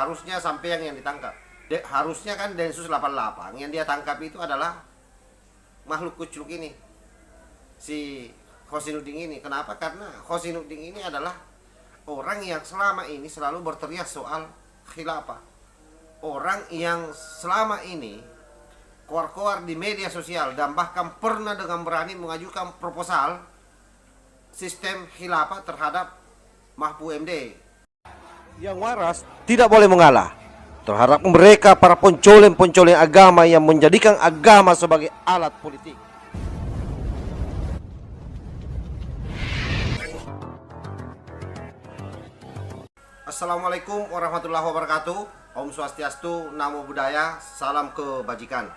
harusnya sampai yang ditangkap. Harusnya kan Densus 88 yang dia tangkap itu adalah makhluk kucluk ini, si Hosinuddin ini. Kenapa? Karena Hosinuddin ini adalah orang yang selama ini selalu berteriak soal khilafah. Orang yang selama ini keluar-keluar di media sosial dan bahkan pernah dengan berani mengajukan proposal sistem khilafah terhadap Mahfud MD. Yang waras tidak boleh mengalah terhadap mereka para pencoleng-pencoleng agama yang menjadikan agama sebagai alat politik. Assalamualaikum warahmatullahi wabarakatuh. Om Swastiastu, Namo Buddhaya, salam kebajikan.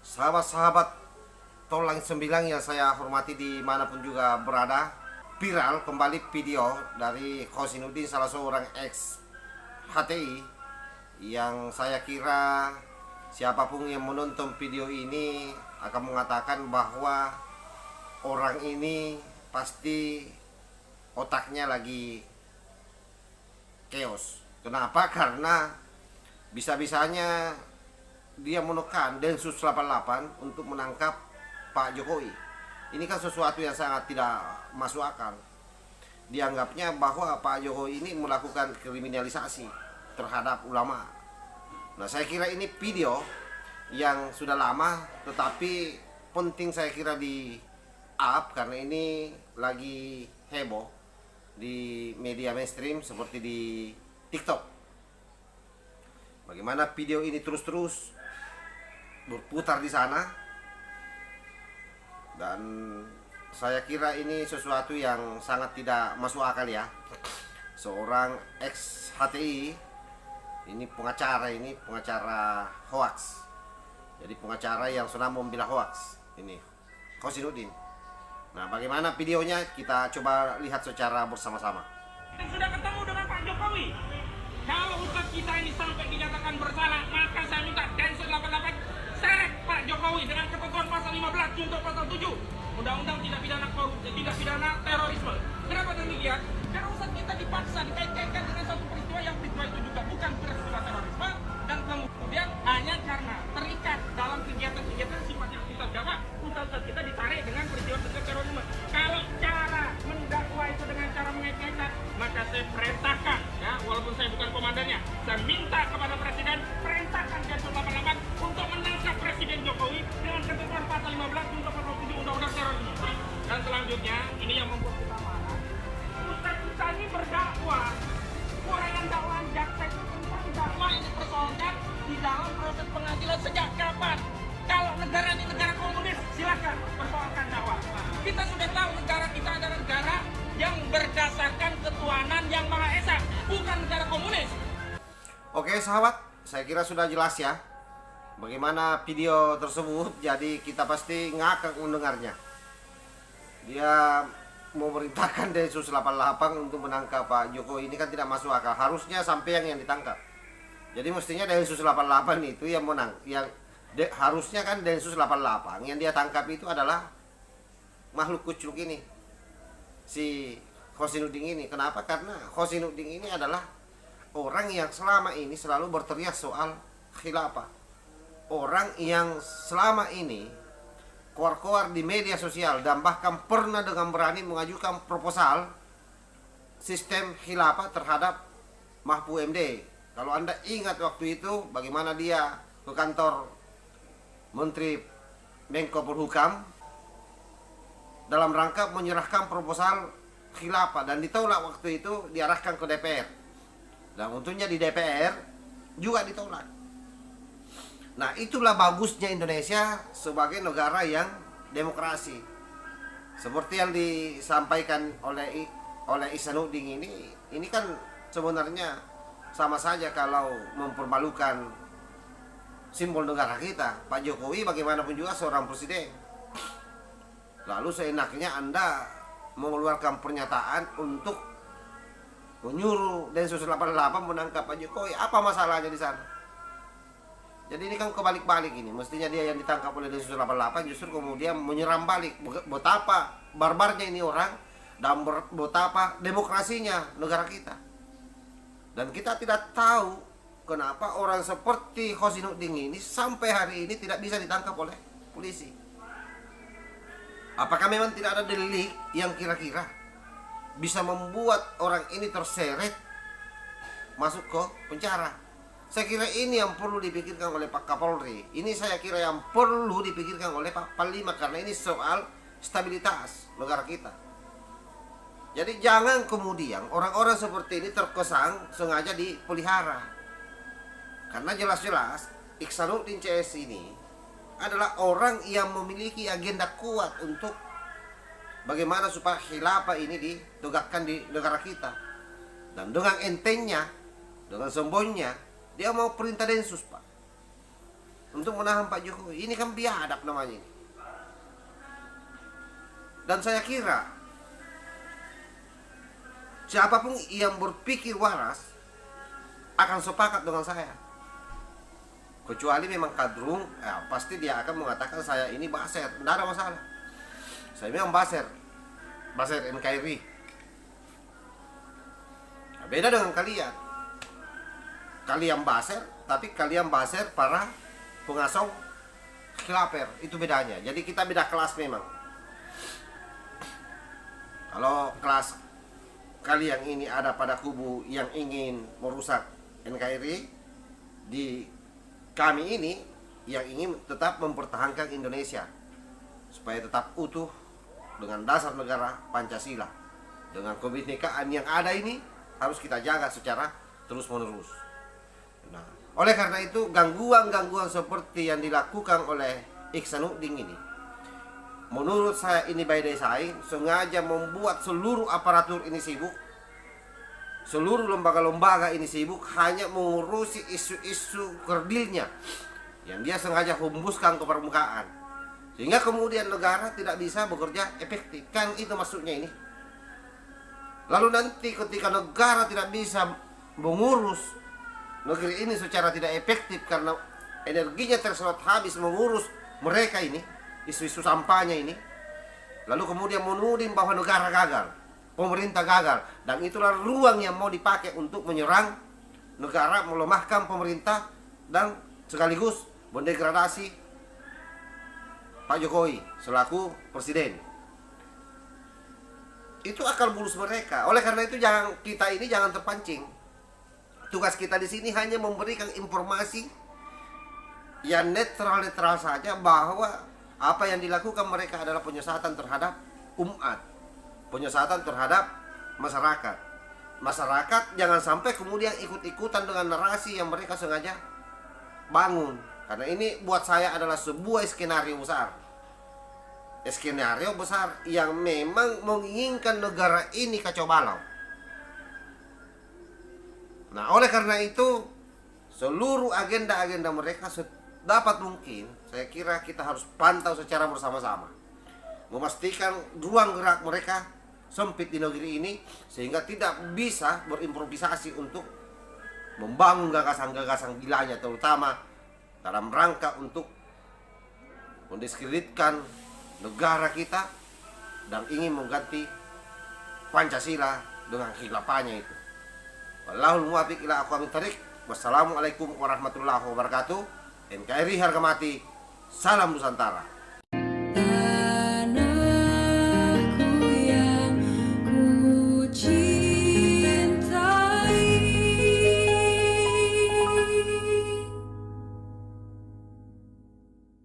Sahabat-sahabat Tolang 9 yang saya hormati dimanapun juga berada, viral kembali video dari Hosinuddin, salah seorang ex HTI, yang saya kira siapapun yang menonton video ini akan mengatakan bahwa orang ini pasti otaknya lagi chaos. Kenapa? Karena bisa-bisanya dia menekan Densus 88 untuk menangkap Pak Jokowi. Ini kan sesuatu yang sangat tidak masuk akal. Dianggapnya bahwa Pak Jokowi ini melakukan kriminalisasi terhadap ulama. Nah, saya kira ini video yang sudah lama, tetapi penting saya kira di up karena ini lagi heboh di media mainstream seperti di TikTok. Bagaimana video ini terus-terus berputar di sana, dan saya kira ini sesuatu yang sangat tidak masuk akal ya. Seorang ex HTI, ini pengacara hoax. Jadi pengacara yang sudah membela hoax. Ini Hosinuddin. Nah, bagaimana videonya kita coba lihat secara bersama-sama. Sudah ketemu dengan Pak Jokowi. Kalau Ustadz kita ini sampai dinyatakan bersalah, maka saya minta Densus 88 seret Pak Jokowi dengan ketentuan pasal 15 junto pasal 7 Undang-Undang Tindak Pidana Korupsi, Tindak Pidana Terorisme. Kenapa demikian? Karena Ustadz kita dipaksa dikait-kaitkan dengan satu peristiwa yang peristiwa itu juga bukan peristiwa terorisme, dan kemudian hanya karena terikat dalam kegiatan-kegiatan sifatnya Ustadz gawat, Ustadz kita ditarik dengan peristiwa-peristiwa terorisme. Kalau cara mendakwa itu dengan cara mengait-kaitkan, maka saya perintahkan, ya, walaupun saya bukan komandannya, saya minta kepada Presiden perintahkan Densus 88 untuk menangkap Presiden Jokowi dengan ketentuan pasal 15 junto pasal 7 Undang-Undang Terorisme. Dan selanjutnya, ini yang membuat kita marah. Ustadz kita ini berdakwah, kurangan dakwaan jaksa itu tentang dakwah ini persoalkan di dalam proses pengadilan sejak kapan? Kalau negara ini negara komunis, silakan persoalkan dakwah. Kita sudah tahu negara kita adalah negara yang berdasarkan ketuhanan yang Maha Esa, bukan negara komunis. Oke sahabat, saya kira sudah jelas ya bagaimana video tersebut. Jadi kita pasti ngakak mendengarnya. Dia memerintahkan Densus 88 untuk menangkap Pak Jokowi. Ini kan tidak masuk akal. Harusnya sampai yang ditangkap. Jadi mestinya Densus 88 itu yang menang. Harusnya kan Densus 88 yang dia tangkap itu adalah makhluk kucluk ini, si Hosinuddin ini. Kenapa? Karena Hosinuddin ini adalah orang yang selama ini selalu berteriak soal khilafah. Orang yang selama ini keluar-keluar di media sosial dan bahkan pernah dengan berani mengajukan proposal sistem khilafah terhadap Mahfud MD. Kalau Anda ingat waktu itu bagaimana dia ke kantor Menteri Menko Polhukam dalam rangka menyerahkan proposal khilafah, dan ditolak waktu itu, diarahkan ke DPR. Dan untungnya di DPR juga ditolak. Nah, itulah bagusnya Indonesia sebagai negara yang demokrasi. Seperti yang disampaikan oleh Ihsanuddin ini kan sebenarnya sama saja kalau mempermalukan simbol negara kita. Pak Jokowi bagaimanapun juga seorang presiden. Lalu seenaknya Anda mengeluarkan pernyataan untuk menyuruh Densus 88 menangkap Pak Jokowi. Apa masalahnya di sana? Jadi ini kan kebalik-balik ini. Mestinya dia yang ditangkap oleh Densus 88 justru kemudian menyerang balik. Betapa barbarnya ini orang dan betapa demokrasinya negara kita. Dan kita tidak tahu kenapa orang seperti Husainuddin ini sampai hari ini tidak bisa ditangkap oleh polisi? Apakah memang tidak ada delik yang kira-kira bisa membuat orang ini terseret masuk ke penjara? Saya kira ini yang perlu dipikirkan oleh Pak Kapolri. Ini saya kira yang perlu dipikirkan oleh Pak Panglima, karena ini soal stabilitas negara kita. Jadi jangan kemudian orang-orang seperti ini terkesan sengaja dipelihara. Karena jelas-jelas Ihsanuddin CS ini adalah orang yang memiliki agenda kuat untuk bagaimana supaya khilafah ini ditegakkan di negara kita. Dan dengan entengnya, dengan sombongnya, dia mau perintah Densus, Pak, untuk menahan Pak Jokowi. Ini kan biadab namanya ini. Dan saya kira siapapun yang berpikir waras akan sepakat dengan saya. Kecuali memang kadrung, pasti dia akan mengatakan saya ini baser. Tidak ada masalah. Saya memang baser NKRI. Nah, beda dengan kalian. Kalian baser, tapi kalian baser para pengasuh khilafah. Itu bedanya. Jadi kita beda kelas memang. Kalau kelas kalian ini ada pada kubu yang ingin merusak NKRI, di kami ini yang ingin tetap mempertahankan Indonesia supaya tetap utuh dengan dasar negara Pancasila. Dengan kebinekaan yang ada ini harus kita jaga secara terus-menerus. Nah, oleh karena itu gangguan-gangguan seperti yang dilakukan oleh Ihsanuddin ini, menurut saya ini by design, sengaja membuat seluruh aparatur ini sibuk, seluruh lembaga-lembaga ini sibuk hanya mengurusi isu-isu kerdilnya yang dia sengaja hembuskan ke permukaan, sehingga kemudian negara tidak bisa bekerja efektif. Kan itu maksudnya ini. Lalu nanti ketika negara tidak bisa mengurus negeri ini secara tidak efektif karena energinya terserot habis mengurus mereka ini, isu-isu sampahnya ini, lalu kemudian menuding bahwa negara gagal, pemerintah gagal, dan itulah ruang yang mau dipakai untuk menyerang negara, melemahkan pemerintah, dan sekaligus mendegradasi Pak Jokowi selaku presiden. Itu akal bulus mereka. Oleh karena itu kita ini jangan terpancing. Tugas kita di sini hanya memberikan informasi yang netral-netral saja, bahwa apa yang dilakukan mereka adalah penyesatan terhadap umat, penyesatan terhadap masyarakat. Masyarakat jangan sampai kemudian ikut-ikutan dengan narasi yang mereka sengaja bangun. Karena ini buat saya adalah sebuah skenario besar. Skenario besar yang memang menginginkan negara ini kacau balau. Nah, oleh karena itu seluruh agenda-agenda mereka sedapat mungkin saya kira kita harus pantau secara bersama-sama, memastikan ruang gerak mereka sempit di negeri ini sehingga tidak bisa berimprovisasi untuk membangun gagasan-gagasan gilanya, terutama dalam rangka untuk mendiskreditkan negara kita dan ingin mengganti Pancasila dengan khilafahnya itu. Wallahul muwaffiq ila aqwamit thariq. Wassalamualaikum warahmatullahi wabarakatuh. NKRI harga mati. Salam Nusantara. Tanahku yang ku cintai,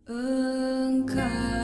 engkau